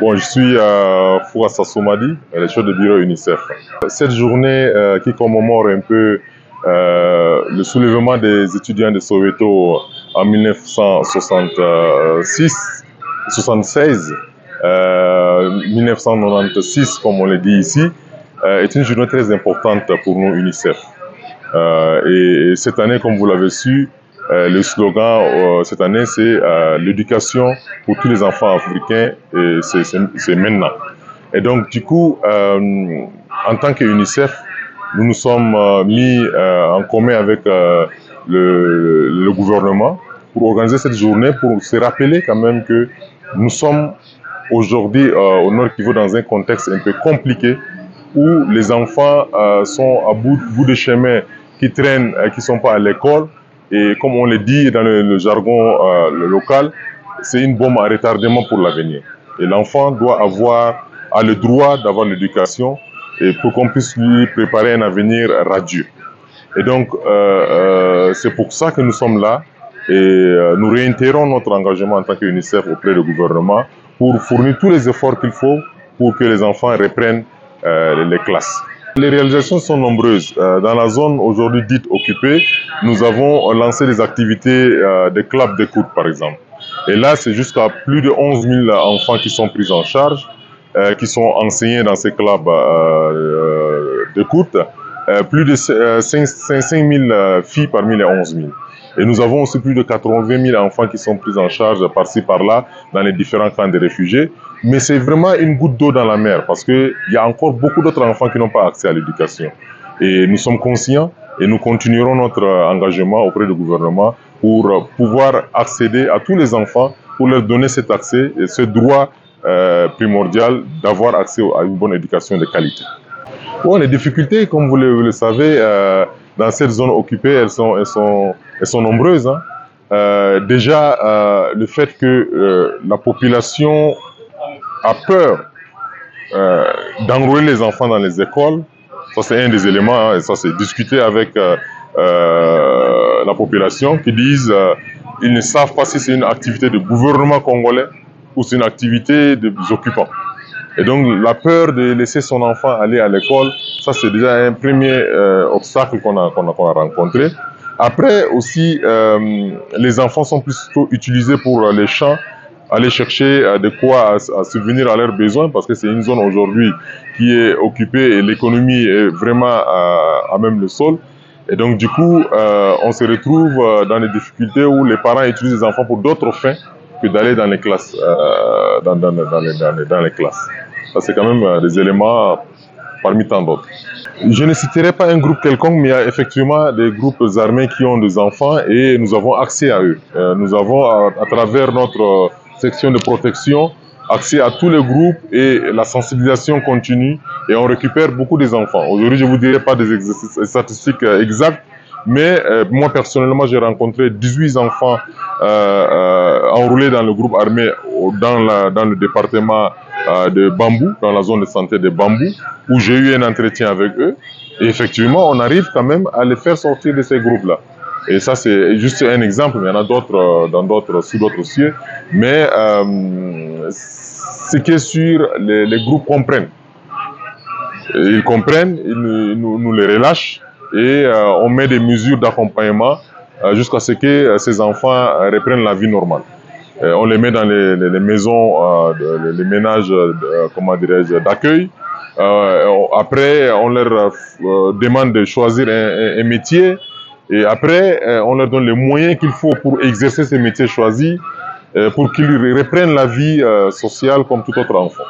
Bon, je suis Fouassa Soumadi, le chef de bureau UNICEF. Cette journée qui commémore un peu le soulèvement des étudiants de Soweto en 1976, 1996 comme on le dit ici, est une journée très importante pour nous UNICEF. Et cette année, comme vous l'avez su, le slogan cette année, c'est l'éducation pour tous les enfants africains, et c'est maintenant. Et donc, du coup, en tant que UNICEF, nous nous sommes mis en commun avec le gouvernement pour organiser cette journée, pour se rappeler quand même que nous sommes aujourd'hui au Nord Kivu dans un contexte un peu compliqué où les enfants sont à bout de chemin, qui traînent, qui ne sont pas à l'école. Et comme on le dit dans le jargon local, c'est une bombe à retardement pour l'avenir. Et l'enfant doit avoir le droit d'avoir l'éducation et pour qu'on puisse lui préparer un avenir radieux. Et donc, c'est pour ça que nous sommes là et nous réitérons notre engagement en tant qu'UNICEF auprès du gouvernement pour fournir tous les efforts qu'il faut pour que les enfants reprennent les classes. Les réalisations sont nombreuses. Dans la zone aujourd'hui dite occupée, nous avons lancé des activités de clubs d'écoute par exemple. Et là, c'est jusqu'à plus de 11 000 enfants qui sont pris en charge, qui sont enseignés dans ces clubs d'écoute. Plus de 5 000 filles parmi les 11 000. Et nous avons aussi plus de 80 000 enfants qui sont pris en charge par-ci, par-là, dans les différents camps de réfugiés. Mais c'est vraiment une goutte d'eau dans la mer, parce qu'il y a encore beaucoup d'autres enfants qui n'ont pas accès à l'éducation. Et nous sommes conscients et nous continuerons notre engagement auprès du gouvernement pour pouvoir accéder à tous les enfants, pour leur donner cet accès et ce droit primordial d'avoir accès à une bonne éducation de qualité. Bon, les difficultés, comme vous le savez, dans cette zone occupée, elles sont nombreuses. Hein. Déjà, le fait que la population a peur d'enrôler les enfants dans les écoles, ça c'est un des éléments, hein, et ça c'est discuté avec la population qui disent ils ne savent pas si c'est une activité du gouvernement congolais ou c'est une activité des occupants. Et donc, la peur de laisser son enfant aller à l'école, ça c'est déjà un premier obstacle qu'on a rencontré. Après aussi, les enfants sont plutôt utilisés pour les champs, aller chercher de quoi à subvenir à leurs besoins, parce que c'est une zone aujourd'hui qui est occupée et l'économie est vraiment à même le sol. Et donc, du coup, on se retrouve dans des difficultés où les parents utilisent les enfants pour d'autres fins que d'aller dans les classes, dans les classes. Ça, c'est quand même des éléments parmi tant d'autres. Je ne citerai pas un groupe quelconque, mais il y a effectivement des groupes armés qui ont des enfants et nous avons accès à eux. Nous avons, à travers notre section de protection, accès à tous les groupes et la sensibilisation continue et on récupère beaucoup des enfants. Aujourd'hui, je ne vous dirai pas des statistiques exactes, mais moi personnellement, j'ai rencontré 18 enfants enrôlés dans le groupe armé dans le département de Bambou, dans la zone de santé de Bambou, où j'ai eu un entretien avec eux. Et effectivement, on arrive quand même à les faire sortir de ces groupes-là. Et ça, c'est juste un exemple, mais il y en a d'autres sous d'autres cieux. Mais ce qui est sûr, les groupes comprennent. Ils comprennent, ils nous les relâchent et on met des mesures d'accompagnement jusqu'à ce que ces enfants reprennent la vie normale. On les met dans les maisons, les ménages, comment dirais-je, d'accueil. Après, on leur demande de choisir un métier. Et après, on leur donne les moyens qu'il faut pour exercer ces métiers choisis, pour qu'ils reprennent la vie sociale comme tout autre enfant.